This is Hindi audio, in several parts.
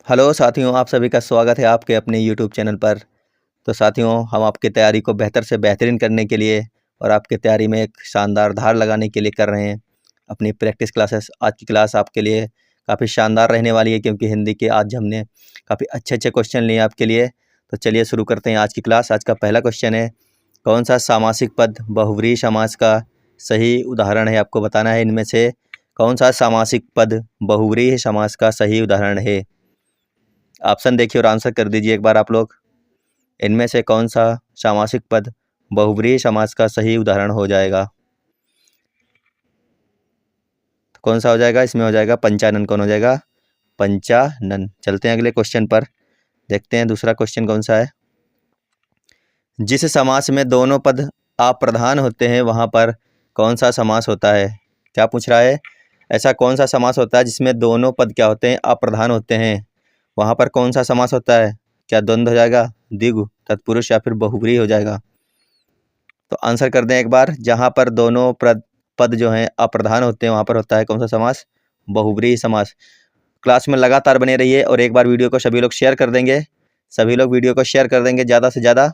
हेलो साथियों, आप सभी का स्वागत है आपके अपने यूट्यूब चैनल पर। तो साथियों, हम आपकी तैयारी को बेहतर से बेहतरीन करने के लिए और आपकी तैयारी में एक शानदार धार लगाने के लिए कर रहे हैं अपनी प्रैक्टिस क्लासेस। आज की क्लास आपके लिए काफ़ी शानदार रहने वाली है, क्योंकि हिंदी के आज हमने काफ़ी अच्छे अच्छे क्वेश्चन लिए आपके लिए। तो चलिए शुरू करते हैं आज की क्लास। आज का पहला क्वेश्चन है, कौन सा सामासिक पद बहुव्रीहि समास का सही उदाहरण है? आपको बताना है इनमें से कौन सा सामासिक पद बहुव्रीहि समास का सही उदाहरण है। ऑप्शन देखिए और आंसर कर दीजिए एक बार आप लोग। इनमें से कौन सा सामासिक पद बहुव्रीहि समास का सही उदाहरण हो जाएगा? तो कौन सा हो जाएगा? इसमें हो जाएगा पंचानन। कौन हो जाएगा? पंचानन। चलते हैं अगले क्वेश्चन पर, देखते हैं दूसरा क्वेश्चन कौन सा है। जिस समास में दोनों पद अप्रधान होते हैं वहां पर कौन सा समास होता है? क्या पूछ रहा है? ऐसा कौन सा समास होता है जिसमें दोनों पद क्या होते हैं? अप्रधान होते हैं। वहां पर कौन सा समास होता है? क्या द्वंद्व हो जाएगा, द्विगु, तत्पुरुष या फिर बहुव्रीहि हो जाएगा? तो आंसर कर दें एक बार। जहां पर दोनों पद जो हैं अप्रधान होते हैं वहां पर होता है कौन सा समास? बहुव्रीहि समास। क्लास में लगातार बने रहिए और एक बार वीडियो को सभी लोग शेयर कर देंगे। सभी लोग वीडियो को शेयर कर देंगे ज़्यादा से ज़्यादा।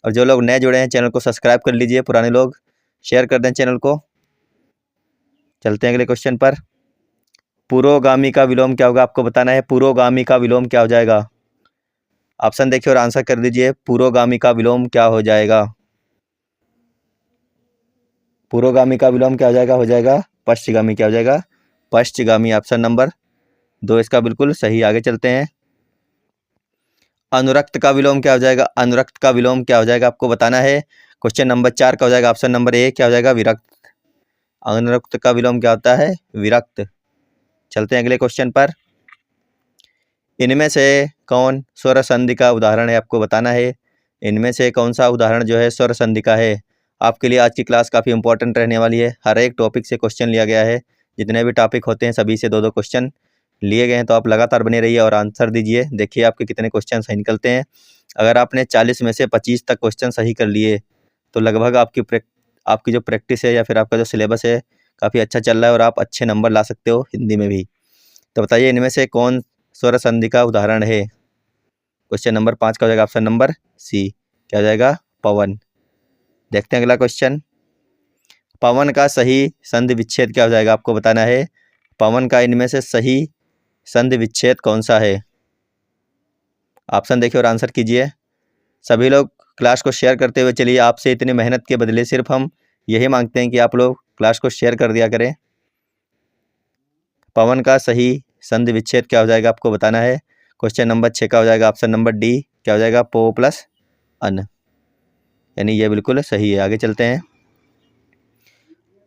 और जो लोग नए जुड़े हैं चैनल को सब्सक्राइब कर लीजिए, पुराने लोग शेयर कर दें चैनल को। चलते हैं अगले क्वेश्चन पर। पुरोगामी का विलोम क्या होगा? आपको बताना है पुरोगामी का विलोम क्या हो जाएगा। ऑप्शन देखिए और आंसर कर दीजिए। पुरोगामी का विलोम क्या हो जाएगा? पुरोगामी का विलोम क्या हो जाएगा? हो जाएगा पश्चिगामी। क्या हो जाएगा? पश्चिगामी। ऑप्शन नंबर 2 इसका बिल्कुल सही। आगे चलते हैं। अनुरक्त का विलोम क्या हो जाएगा? अनुरक्त का विलोम क्या हो जाएगा आपको बताना है। क्वेश्चन नंबर 4 का हो जाएगा ऑप्शन नंबर ए। क्या हो जाएगा? विरक्त। अनुरक्त का विलोम क्या होता है? विरक्त। चलते हैं अगले क्वेश्चन पर। इनमें से कौन स्वर संधि का उदाहरण है? आपको बताना है इनमें से कौन सा उदाहरण जो है स्वर संधि का है। आपके लिए आज की क्लास काफ़ी इंपॉर्टेंट रहने वाली है। हर एक टॉपिक से क्वेश्चन लिया गया है। जितने भी टॉपिक होते हैं सभी से 2-2 क्वेश्चन लिए गए हैं। तो आप लगातार बने रहिए और आंसर दीजिए। देखिए आपके कितने क्वेश्चन सही निकलते हैं। अगर आपने 40 में से 25 तक क्वेश्चन सही कर लिए तो लगभग आपकी जो प्रैक्टिस है या फिर आपका जो सिलेबस है काफ़ी अच्छा चल रहा है और आप अच्छे नंबर ला सकते हो हिंदी में भी। तो बताइए इनमें से कौन स्वर संधि का उदाहरण है? क्वेश्चन नंबर 5 का हो जाएगा ऑप्शन नंबर सी। क्या हो जाएगा? पवन। देखते हैं अगला क्वेश्चन। पवन का सही संधि विच्छेद क्या हो जाएगा? आपको बताना है पवन का इनमें से सही संधि विच्छेद कौन सा है। ऑप्शन देखिए और आंसर कीजिए। सभी लोग क्लास को शेयर करते हुए चलिए। आपसे इतनी मेहनत के बदले सिर्फ हम यही मांगते हैं कि आप लोग क्लास को शेयर कर दिया करें। पवन का सही संधि विच्छेद क्या हो जाएगा आपको बताना है। क्वेश्चन नंबर 6 का हो जाएगा ऑप्शन नंबर डी। क्या हो जाएगा? पो प्लस अन। यानी ये बिल्कुल सही है। आगे चलते हैं।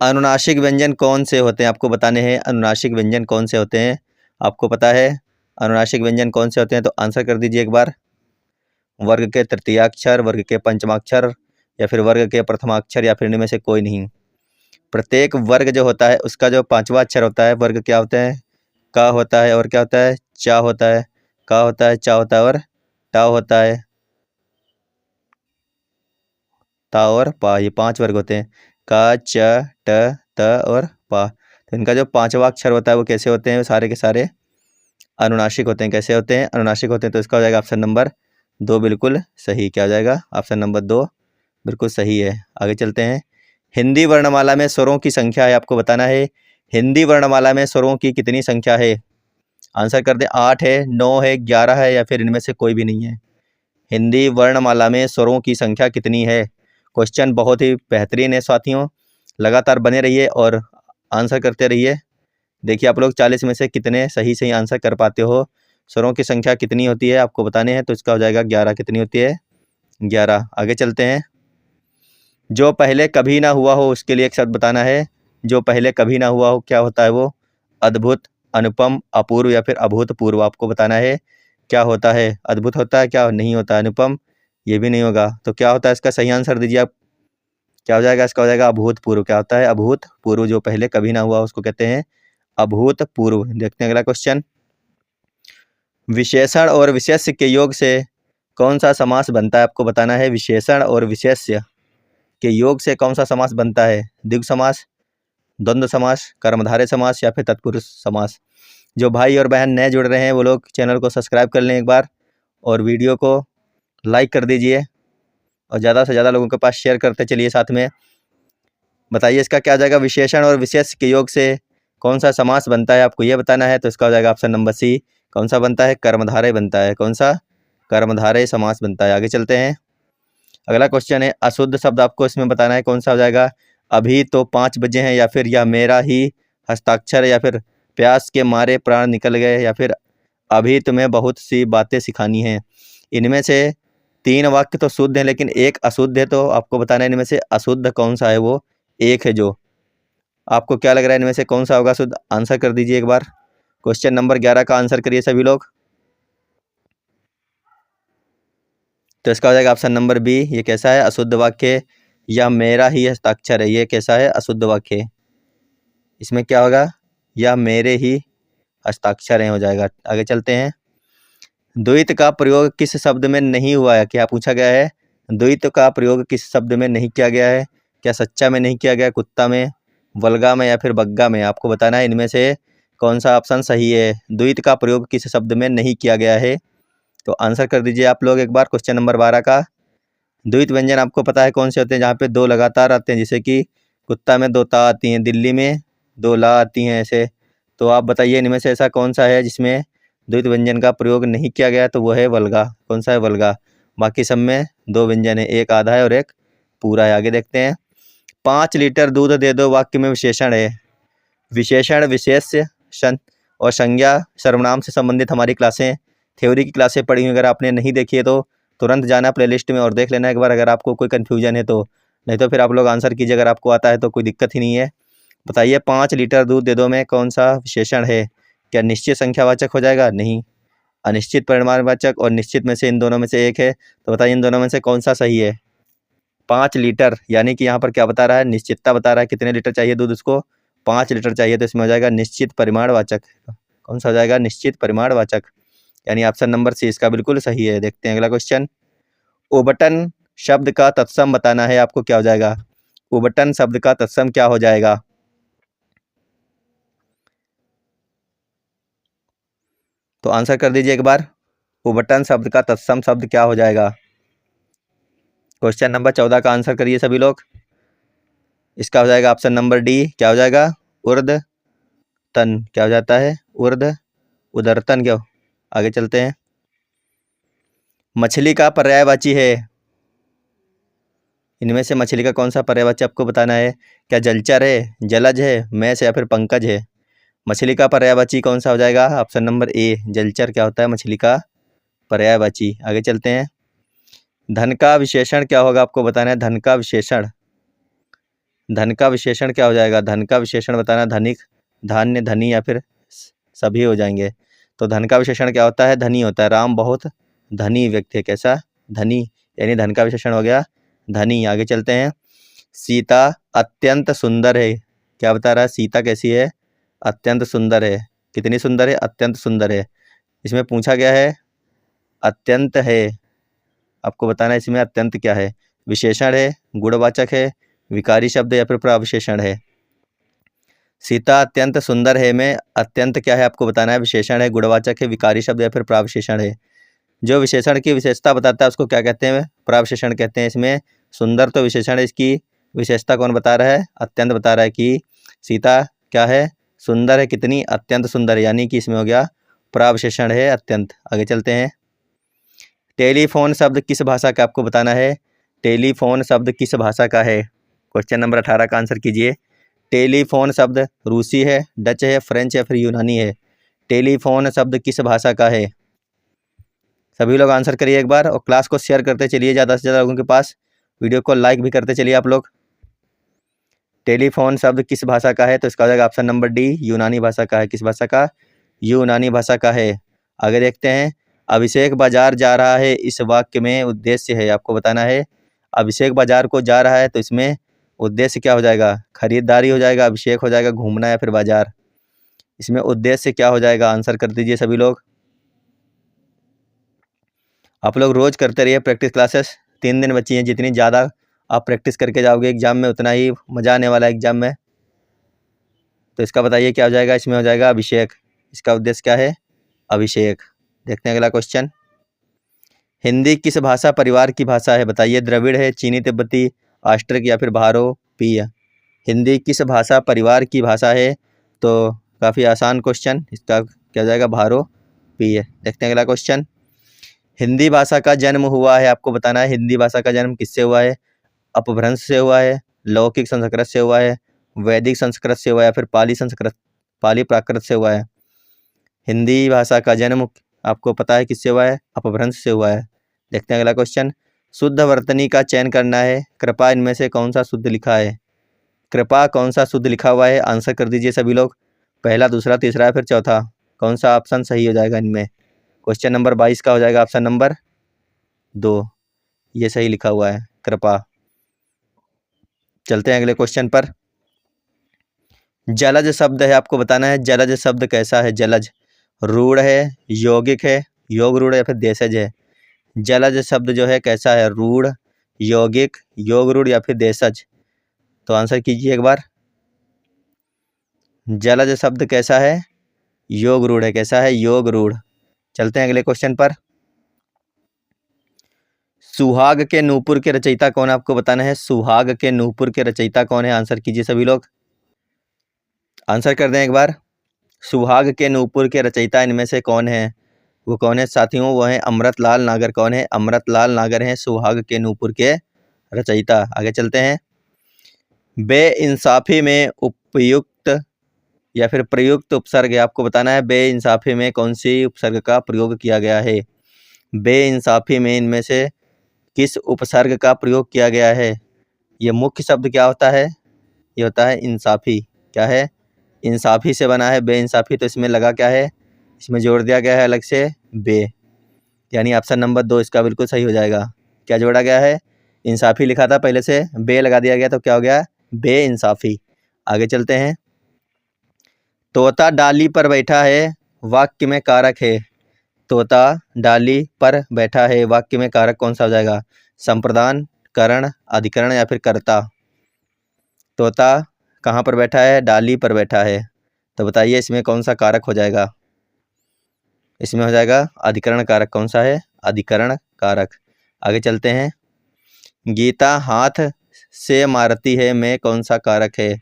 अनुनासिक व्यंजन कौन से होते हैं? आपको बताने हैं अनुनासिक व्यंजन कौन से होते हैं। आपको पता है अनुनासिक व्यंजन कौन से होते हैं? तो आंसर कर दीजिए एक बार। वर्ग के तृतीयाक्षर, वर्ग के पंचमाक्षर या फिर वर्ग के प्रथमाक्षर या फिर इनमें से कोई नहीं। प्रत्येक वर्ग जो होता है उसका जो 5वां अक्षर होता है वर्ग क्या होता है? का होता है और क्या होता है? चा होता है। का होता है, चा होता है और टा होता है। ता और पा, ये 5 वर्ग होते हैं। का, च, ट, त और पा। तो इनका जो 5वां अक्षर होता है वो कैसे होते हैं? वो सारे के सारे अनुनासिक होते हैं। कैसे होते हैं? अनुनासिक होते हैं। तो इसका हो जाएगा ऑप्शन नंबर 2 बिल्कुल सही। क्या हो जाएगा? ऑप्शन नंबर 2 बिल्कुल सही है। आगे चलते हैं। हिंदी वर्णमाला में स्वरों की संख्या है। आपको बताना है हिंदी वर्णमाला में स्वरों की कितनी संख्या है। आंसर कर दें। 8 है, 9 है, 11 है या फिर इनमें से कोई भी नहीं है। हिंदी वर्णमाला में स्वरों की संख्या कितनी है? क्वेश्चन बहुत ही बेहतरीन है साथियों। लगातार बने रहिए और आंसर करते रहिए। देखिए आप लोग 40 में से कितने सही सही आंसर कर पाते हो। स्वरों की संख्या कितनी होती है आपको बताने हैं। तो इसका हो जाएगा 11। कितनी होती है? 11। आगे चलते हैं। जो पहले कभी ना हुआ हो उसके लिए एक शब्द बताना है। जो पहले कभी ना हुआ हो क्या होता है वो? अद्भुत, अनुपम, अपूर्व या फिर अभूतपूर्व। आपको बताना है क्या होता है। अद्भुत होता है, क्या नहीं होता? अनुपम, ये भी नहीं होगा। तो क्या होता है इसका सही आंसर दीजिए आप। क्या हो जाएगा? इसका हो जाएगा अभूतपूर्व। क्या होता है? अभूतपूर्व। जो पहले कभी ना हुआ उसको कहते हैं अभूतपूर्व। देखते हैं अगला क्वेश्चन। विशेषण और विशेष्य के योग से कौन सा समास बनता है? आपको बताना है विशेषण और विशेष्य के योग से कौन सा समास बनता है। द्विगु समास, द्वंद्व समास, कर्मधारय समास या फिर तत्पुरुष समास। जो भाई और बहन नए जुड़ रहे हैं वो लोग चैनल को सब्सक्राइब कर लें एक बार, और वीडियो को लाइक कर दीजिए और ज़्यादा से ज़्यादा लोगों के पास शेयर करते चलिए साथ में। बताइए इसका क्या हो जाएगा, विशेषण और विशेष के योग से कौन सा समास बनता है, आपको ये बताना है। तो इसका हो जाएगा ऑप्शन नंबर सी, कौन सा बनता है, कर्मधारय बनता है। कौन सा, कर्मधारय समास बनता है। आगे चलते हैं, अगला क्वेश्चन है, अशुद्ध शब्द आपको इसमें बताना है कौन सा हो जाएगा। अभी तो 5 बजे हैं, या फिर यह मेरा ही हस्ताक्षर, या फिर प्यास के मारे प्राण निकल गए, या फिर अभी तुम्हें बहुत सी बातें सिखानी हैं। इनमें से 3 वाक्य तो शुद्ध हैं लेकिन एक अशुद्ध है, तो आपको बताना है इनमें से अशुद्ध कौन सा है। वो एक है, जो आपको क्या लग रहा है इनमें से कौन सा होगा शुद्ध, आंसर कर दीजिए एक बार। क्वेश्चन नंबर 11 का आंसर करिए सभी लोग। तो इसका हो जाएगा ऑप्शन नंबर बी। ये कैसा है, अशुद्ध वाक्य। यह मेरा ही हस्ताक्षर है, ये कैसा है, अशुद्ध वाक्य। इसमें क्या होगा, यह मेरे ही हस्ताक्षर है, हो जाएगा। आगे चलते हैं, द्वित का प्रयोग किस शब्द में नहीं हुआ है, क्या पूछा गया है। द्वित का प्रयोग किस शब्द में नहीं किया गया है। क्या सच्चा में नहीं किया गया, कुत्ता में, वल्गा में, या फिर बग्गा में। आपको बताना है इनमें से कौन सा ऑप्शन सही है। द्वित का प्रयोग किस शब्द में नहीं किया गया है, तो आंसर कर दीजिए आप लोग एक बार। क्वेश्चन नंबर 12 का, द्वित व्यंजन आपको पता है कौन से होते हैं, जहाँ पे 2 लगातार आते हैं, जैसे कि कुत्ता में 2 ता आती हैं, दिल्ली में 2 ला आती हैं, ऐसे। तो आप बताइए इनमें से ऐसा कौन सा है जिसमें द्वित व्यंजन का प्रयोग नहीं किया गया, तो वो है वल्गा। कौन सा है, वल्गा। बाकी सब में 2 व्यंजन है, एक आधा है और एक पूरा है। आगे देखते हैं, 5 लीटर दूध दे दो वाक्य में विशेषण है। विशेषण, विशेषण और संज्ञा सर्वनाम से संबंधित हमारी क्लासें, थ्योरी की क्लासें पढ़ी हुई, अगर आपने नहीं देखी है तो तुरंत जाना प्लेलिस्ट में और देख लेना एक बार, अगर आपको कोई कन्फ्यूजन है तो। नहीं तो फिर आप लोग आंसर कीजिए, अगर आपको आता है तो कोई दिक्कत ही नहीं है। बताइए 5 लीटर दूध दे दो में कौन सा विशेषण है। क्या निश्चित संख्यावाचक हो जाएगा, नहीं, अनिश्चित परिमाणवाचक और निश्चित में से इन दोनों में से एक है। तो बताइए इन दोनों में से कौन सा सही है। 5 लीटर यानी कि यहाँ पर क्या बता रहा है, निश्चितता बता रहा है, कितने लीटर चाहिए दूध उसको, 5 लीटर चाहिए। तो इसमें हो जाएगा निश्चित परिमाणवाचक। कौन सा हो जाएगा, निश्चित परिमाणवाचक, यानी ऑप्शन नंबर सी इसका बिल्कुल सही है। देखते हैं अगला क्वेश्चन, उबटन शब्द का तत्सम बताना है आपको, क्या हो जाएगा। उबटन शब्द का तत्सम क्या हो जाएगा, तो आंसर कर दीजिए एक बार। उबटन शब्द का तत्सम शब्द क्या हो जाएगा। क्वेश्चन नंबर 14 का आंसर करिए सभी लोग। इसका हो जाएगा ऑप्शन नंबर डी, क्या हो जाएगा, उर्ध्वतन। क्या हो जाता है, उदरतन। क्या, आगे चलते हैं, मछली का पर्यायवाची है। इनमें से मछली का कौन सा पर्यायवाची आपको बताना है। क्या जलचर है, जलज है, मैस, या फिर पंकज है। मछली का पर्यायवाची कौन सा हो जाएगा, ऑप्शन नंबर ए, जलचर क्या होता है मछली का पर्यायवाची। आगे चलते हैं, धन का विशेषण क्या होगा आपको बताना है। धन का विशेषण, धन का विशेषण क्या हो जाएगा। धन का विशेषण बताना, धनिक, धान्य, धनी, या फिर सभी हो जाएंगे। तो धन का विशेषण क्या होता है, धनी होता है। राम बहुत धनी व्यक्ति है, कैसा, धनी, यानी धन का विशेषण हो गया धनी। आगे चलते हैं, सीता अत्यंत सुंदर है। क्या बता रहा है, सीता कैसी है, अत्यंत सुंदर है। कितनी सुंदर है, अत्यंत सुंदर है। इसमें पूछा गया है अत्यंत है, आपको बताना है इसमें अत्यंत क्या है। विशेषण है, गुणवाचक है, विकारी शब्द है, या फिर प्रविशेषण है। सीता अत्यंत सुंदर है में अत्यंत क्या है आपको बताना है। विशेषण है, गुणवाचक है, विकारी शब्द या फिर प्रविशेषण है। जो विशेषण की विशेषता बताता है उसको क्या कहते हैं, प्रविशेषण कहते हैं। इसमें सुंदर तो विशेषण है, इसकी विशेषता कौन बता रहा है, अत्यंत बता रहा है कि सीता क्या है, सुंदर है। कितनी, अत्यंत सुंदर, यानी कि इसमें हो गया प्रविशेषण है अत्यंत। आगे चलते हैं, टेलीफोन शब्द किस भाषा का आपको बताना है। टेलीफोन शब्द किस भाषा का है, क्वेश्चन नंबर 18 का आंसर कीजिए। टेलीफोन शब्द रूसी है, डच है, फ्रेंच, या फिर यूनानी है। टेलीफोन शब्द किस भाषा का है, सभी लोग आंसर करिए एक बार, और क्लास को शेयर करते चलिए ज़्यादा से ज़्यादा लोगों के पास। वीडियो को लाइक भी करते चलिए आप लोग। टेलीफोन शब्द किस भाषा का है, तो इसका हो जाएगा ऑप्शन नंबर डी, यूनानी भाषा का है। किस भाषा का, यूनानी भाषा का है। आगे देखते हैं, अभिषेक बाजार जा रहा है, इस वाक्य में उद्देश्य है, आपको बताना है। अभिषेक बाजार को जा रहा है, तो इसमें उद्देश्य क्या हो जाएगा, खरीदारी हो जाएगा, अभिषेक हो जाएगा, घूमना, या फिर बाजार। इसमें उद्देश्य क्या हो जाएगा, आंसर कर दीजिए सभी लोग। आप लोग रोज़ करते रहिए प्रैक्टिस क्लासेस, 3 दिन बची हैं। जितनी ज़्यादा आप प्रैक्टिस करके जाओगे एग्जाम में, उतना ही मज़ा आने वाला है एग्जाम में। तो इसका बताइए क्या हो जाएगा, इसमें हो जाएगा अभिषेक, इसका उद्देश्य क्या है? अभिषेक। देखते हैं अगला क्वेश्चन। हिंदी किस भाषा परिवार की भाषा है? बताइए। द्रविड़ है, चीनी तिब्बती, ऑस्ट्रिक या फिर भारोपीय। हिंदी किस भाषा परिवार की भाषा है? तो काफ़ी आसान क्वेश्चन, इसका क्या हो जाएगा? भारोपीय। देखते हैं अगला क्वेश्चन। हिंदी भाषा का जन्म हुआ है, आपको बताना है हिंदी भाषा का जन्म किससे हुआ है? अपभ्रंश से हुआ है, लौकिक संस्कृत से हुआ है, वैदिक संस्कृत से हुआ है या फिर पाली प्राकृत से हुआ है? हिंदी भाषा का जन्म आपको पता है किससे हुआ है? अपभ्रंश से हुआ है। देखते हैं अगला क्वेश्चन। शुद्ध वर्तनी का चयन करना है, कृपा इनमें से कौन सा शुद्ध लिखा है? कृपा कौन सा शुद्ध लिखा हुआ है? आंसर कर दीजिए सभी लोग। पहला, दूसरा, तीसरा या फिर चौथा, कौन सा ऑप्शन सही हो जाएगा इनमें? क्वेश्चन नंबर 22 का हो जाएगा ऑप्शन नंबर 2, ये सही लिखा हुआ है, कृपा। चलते हैं अगले क्वेश्चन पर। जलज शब्द है, आपको बताना है जलज शब्द कैसा है? जलज रूढ़ है, यौगिक है, योग रूढ़ या फिर देशज है? जलज शब्द जो है कैसा है? रूढ़, यौगिक, योग रूढ़ या फिर देशज? तो आंसर कीजिए एक बार। जलज शब्द कैसा है? योग रूढ़ है। कैसा है? योग रूढ़। चलते हैं अगले क्वेश्चन पर। सुहाग के नूपुर के रचयिता कौन है? आपको बताना है सुहाग के नूपुर के रचयिता कौन है? आंसर कीजिए सभी लोग। आंसर कर दें एक बार। सुहाग के नूपुर के रचयिता इनमें से कौन है? वो कौन है साथियों? वो है अमृतलाल नागर। कौन है? अमृतलाल नागर हैं सुहाग के नूपुर के रचयिता। आगे चलते हैं। बेइंसाफी में उपयुक्त या फिर प्रयुक्त उपसर्ग है, आपको बताना है बेइंसाफी में कौन सी उपसर्ग का प्रयोग किया गया है? बेइंसाफी में इनमें से किस उपसर्ग का प्रयोग किया गया है? ये मुख्य शब्द क्या होता है? ये होता है इंसाफी। क्या है? इंसाफी से बना है बेइंसाफी, तो इसमें लगा क्या है? इसमें जोड़ दिया गया है अलग से बे, यानी ऑप्शन नंबर 2 इसका बिल्कुल सही हो जाएगा। क्या जोड़ा गया है? इंसाफी लिखा था पहले से, बे लगा दिया गया तो क्या हो गया? बेइंसाफी। आगे चलते हैं। तोता डाली पर बैठा है, वाक्य में कारक है। तोता डाली पर बैठा है, वाक्य में कारक कौन सा हो जाएगा? संप्रदान, करण, अधिकरण या फिर कर्ता? तोता कहाँ पर बैठा है? डाली पर बैठा है, तो बताइए इसमें कौन सा कारक हो जाएगा? इसमें हो जाएगा अधिकरण कारक। कौन सा है? अधिकरण कारक। आगे चलते हैं। गीता हाथ से मारती है में कौन सा कारक है?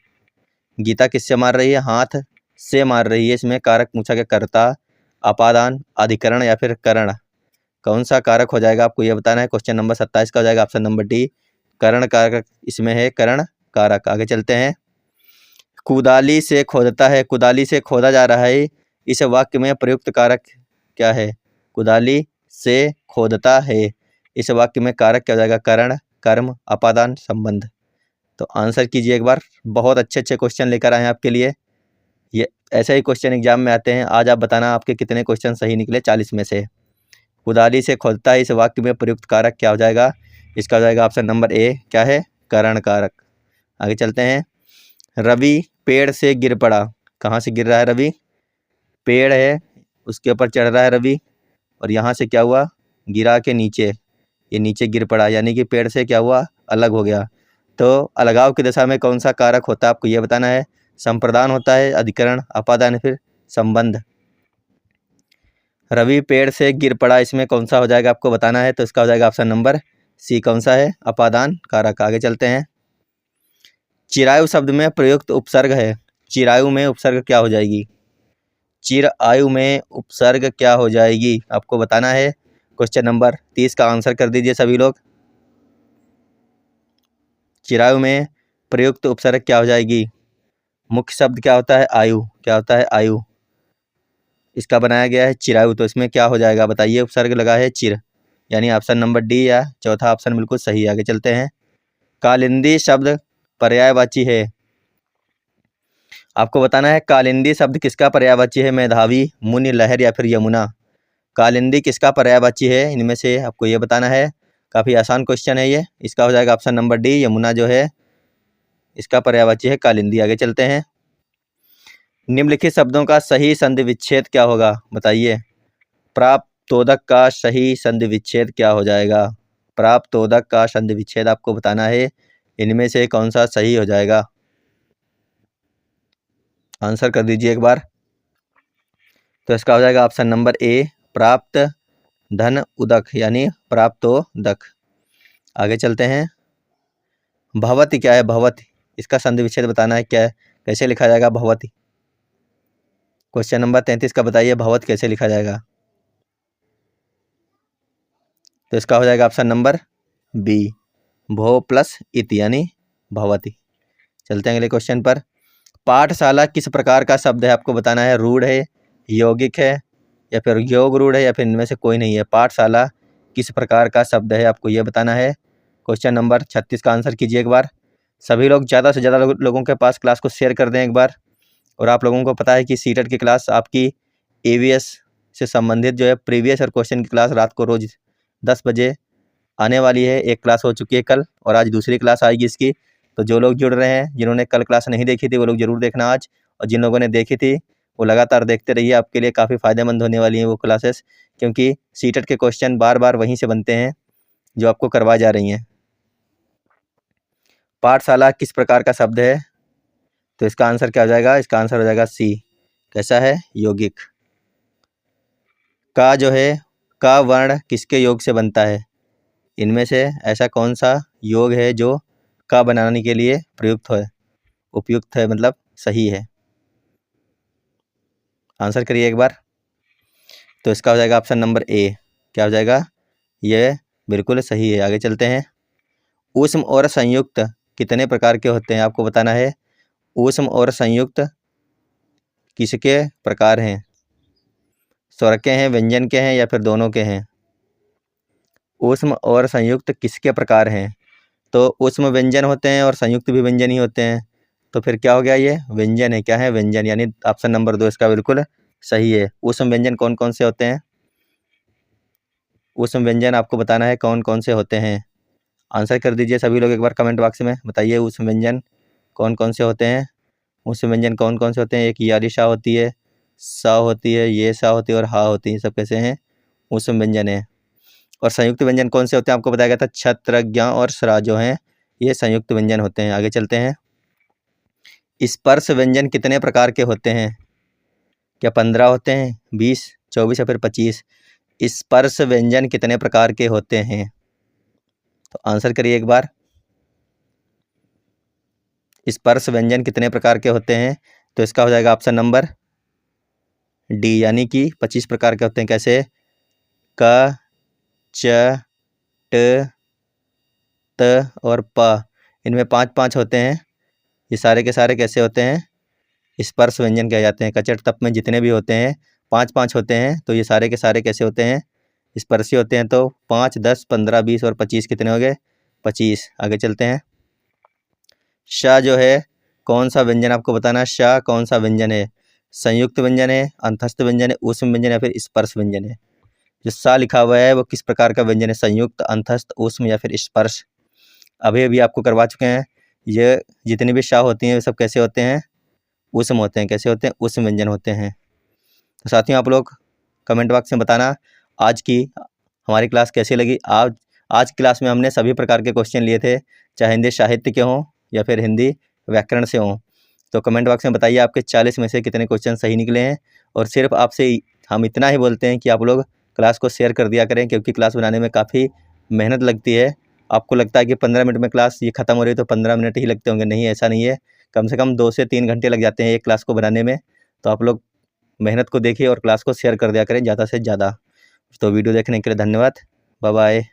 गीता किससे मार रही है? हाथ से मार रही है, इसमें कारक पूछा गया कर्ता, अपादान, अधिकरण या फिर करण? कौन सा कारक हो जाएगा आपको ये बताना है। क्वेश्चन नंबर 27 का हो जाएगा ऑप्शन नंबर डी, करण कारक इसमें है, करण कारक। आगे चलते हैं। कुदाली से खोदता है, कुदाली से खोदा जा रहा है, इस वाक्य में प्रयुक्त कारक क्या है? कुदाली से खोदता है, इस वाक्य में कारक क्या हो जाएगा? करण, कर्म, अपादान, संबंध। तो आंसर कीजिए एक बार। बहुत अच्छे अच्छे क्वेश्चन लेकर आए हैं आपके लिए, ये ऐसे ही क्वेश्चन एग्जाम में आते हैं। आज आप बताना आपके कितने क्वेश्चन सही निकले 40 में से। कुदाली से खोदता है, इस वाक्य में प्रयुक्त कारक क्या हो जाएगा? इसका हो जाएगा ऑप्शन नंबर ए, क्या है? करण कारक। आगे चलते हैं। रवि पेड़ से गिर पड़ा, कहाँ से गिर रहा है रवि? पेड़ है उसके ऊपर चढ़ रहा है रवि, और यहाँ से क्या हुआ? गिरा के नीचे, ये नीचे गिर पड़ा, यानी कि पेड़ से क्या हुआ? अलग हो गया। तो अलगाव की दशा में कौन सा कारक होता है आपको ये बताना है। संप्रदान होता है, अधिकरण, अपादान, फिर संबंध। रवि पेड़ से गिर पड़ा, इसमें कौन सा हो जाएगा आपको बताना है, तो इसका हो जाएगा ऑप्शन नंबर सी, कौन सा है? अपादान कारक। आगे चलते हैं। चिरायु शब्द में प्रयुक्त उपसर्ग है, चिरायु में उपसर्ग क्या हो जाएगी? चिर आयु में उपसर्ग क्या हो जाएगी आपको बताना है। क्वेश्चन नंबर 30 का आंसर कर दीजिए सभी लोग। चिरायु में प्रयुक्त उपसर्ग क्या हो जाएगी? मुख्य शब्द क्या होता है? आयु। क्या होता है? आयु। इसका बनाया गया है चिरायु, तो इसमें क्या हो जाएगा बताइए? उपसर्ग लगा है चिर, यानी ऑप्शन नंबर डी या चौथा ऑप्शन बिल्कुल सही है। आगे चलते हैं। कालिंदी शब्द पर्यायवाची है, आपको बताना है कालिंदी शब्द किसका पर्यायवाची है? मेधावी, मुनि, लहर या फिर यमुना? कालिंदी किसका पर्यायवाची है इनमें से आपको ये बताना है। काफ़ी आसान क्वेश्चन है ये, इसका हो जाएगा ऑप्शन नंबर डी, यमुना जो है इसका पर्यायवाची है कालिंदी। आगे चलते हैं। निम्नलिखित शब्दों का सही संधि विच्छेद क्या होगा बताइए। प्राप्तोदक का सही संधि विच्छेद क्या हो जाएगा? प्राप्तोदक का संधि विच्छेद आपको बताना है, इनमें से कौन सा सही हो जाएगा? आंसर कर दीजिए एक बार। तो इसका हो जाएगा ऑप्शन नंबर ए प्राप्त धन उदक यानी प्राप्तोदक। आगे चलते हैं। भवति क्या है? भवति, इसका संधि विच्छेद बताना है, क्या है, कैसे लिखा जाएगा भवति? क्वेश्चन नंबर 33 का बताइए भवत कैसे लिखा जाएगा? तो इसका हो जाएगा ऑप्शन नंबर बी भो प्लस इति यानी भवति। चलते हैं अगले क्वेश्चन पर। पाठशाला किस प्रकार का शब्द है? आपको बताना है, रूढ़ है, यौगिक है, या फिर योग रूढ़ है, या फिर इनमें से कोई नहीं है। पाठशाला किस प्रकार का शब्द है आपको ये बताना है। क्वेश्चन नंबर 36 का आंसर कीजिए एक बार। सभी लोग ज़्यादा से ज़्यादा लोगों के पास क्लास को शेयर कर दें एक बार। और आप लोगों को पता है कि सीटेट की क्लास आपकी AVS से संबंधित जो है प्रीवियस और क्वेश्चन की क्लास रात को रोज़ 10 बजे आने वाली है। एक क्लास हो चुकी है कल और आज दूसरी क्लास आएगी इसकी। तो जो लोग जुड़ रहे हैं, जिन्होंने कल क्लास नहीं देखी थी वो लोग ज़रूर देखना आज, और जिन लोगों ने देखी थी वो लगातार देखते रहिए। आपके लिए काफ़ी फ़ायदेमंद होने वाली हैं वो क्लासेस, क्योंकि सीटेट के क्वेश्चन बार बार वहीं से बनते हैं जो आपको करवाई जा रही हैं। पाठशाला किस प्रकार का शब्द है? तो इसका आंसर क्या हो जाएगा? इसका आंसर हो जाएगा सी। कैसा है? यौगिक। का जो है, का वर्ण किसके योग से बनता है? इनमें से ऐसा कौन सा योग है जो का बनाने के लिए प्रयुक्त है, उपयुक्त है, मतलब सही है? आंसर करिए एक बार। तो इसका हो जाएगा ऑप्शन नंबर ए। क्या हो जाएगा? यह बिल्कुल सही है। आगे चलते हैं। ऊष्म और संयुक्त कितने प्रकार के होते हैं? आपको बताना है। ऊष्म और संयुक्त किसके प्रकार हैं? स्वर के हैं, व्यंजन के हैं, या फिर दोनों के हैं? ऊष्म और संयुक्त किसके प्रकार हैं? तो ऊष्म व्यंजन होते हैं और संयुक्त भी व्यंजन ही होते हैं। तो फिर क्या हो गया? ये व्यंजन है। क्या है? व्यंजन, यानी ऑप्शन नंबर 2 इसका बिल्कुल सही है। ऊष्म व्यंजन कौन कौन से होते हैं? ऊष्म व्यंजन आपको बताना है कौन कौन से होते हैं। आंसर कर दीजिए सभी लोग एक बार कमेंट बॉक्स में, बताइए ऊष्म व्यंजन कौन कौन से होते हैं। ऊष्म व्यंजन कौन कौन से होते हैं? एक यारी सा होती है, सा होती है, ये सा होती है और हा होती है। सब कैसे हैं? ऊष्म व्यंजन है। और संयुक्त व्यंजन कौन से होते हैं? आपको बताया गया था छत्र, ज्ञ और स्रा जो हैं ये संयुक्त व्यंजन होते हैं। आगे चलते हैं। स्पर्श व्यंजन कितने प्रकार के होते हैं? क्या 15 होते हैं, 20, 24 या फिर 25? स्पर्श व्यंजन कितने प्रकार के होते हैं? तो आंसर करिए एक बार। स्पर्श व्यंजन कितने प्रकार के होते हैं? तो इसका हो जाएगा ऑप्शन नंबर डी, यानी कि 25 प्रकार के होते हैं। कैसे? क, च, ट, त और प, इनमें 5-5 होते हैं। ये सारे के सारे कैसे होते हैं? स्पर्श व्यंजन कहे जाते हैं। कचट तप में जितने भी होते हैं 5-5 होते हैं। तो ये सारे के सारे कैसे होते हैं? स्पर्शी होते हैं। तो 5, 10, 15, 20 और 25 कितने हो गए? 25। आगे चलते हैं। श जो है कौन सा व्यंजन? आपको बताना है श कौन सा व्यंजन है। संयुक्त व्यंजन है, अंतस्थ व्यंजन है, ऊष्म व्यंजन या फिर स्पर्श व्यंजन है। जो सा लिखा हुआ है वो किस प्रकार का व्यंजन है? संयुक्त, अंतस्थ, ऊष्म या फिर स्पर्श? अभी अभी आपको करवा चुके हैं। ये जितनी भी शाह होती हैं वे सब कैसे होते हैं? ऊष्म होते हैं। कैसे होते हैं? ऊष्म व्यंजन होते हैं। तो साथियों आप लोग कमेंट बॉक्स में बताना आज की हमारी क्लास कैसी लगी। आज क्लास में हमने सभी प्रकार के क्वेश्चन लिए थे, चाहे हिंदी साहित्य के हों या फिर हिंदी व्याकरण से हों। तो कमेंट बॉक्स में बताइए आपके 40 में से कितने क्वेश्चन सही निकले हैं। और सिर्फ आपसे हम इतना ही बोलते हैं कि आप लोग क्लास को शेयर कर दिया करें, क्योंकि क्लास बनाने में काफ़ी मेहनत लगती है। आपको लगता है कि 15 मिनट में क्लास ये ख़त्म हो रही है तो 15 मिनट ही लगते होंगे। नहीं, ऐसा नहीं है। कम से कम 2 से 3 घंटे लग जाते हैं एक क्लास को बनाने में। तो आप लोग मेहनत को देखिए और क्लास को शेयर कर दिया करें ज़्यादा से ज़्यादा। तो वीडियो देखने के लिए धन्यवाद। Bye bye.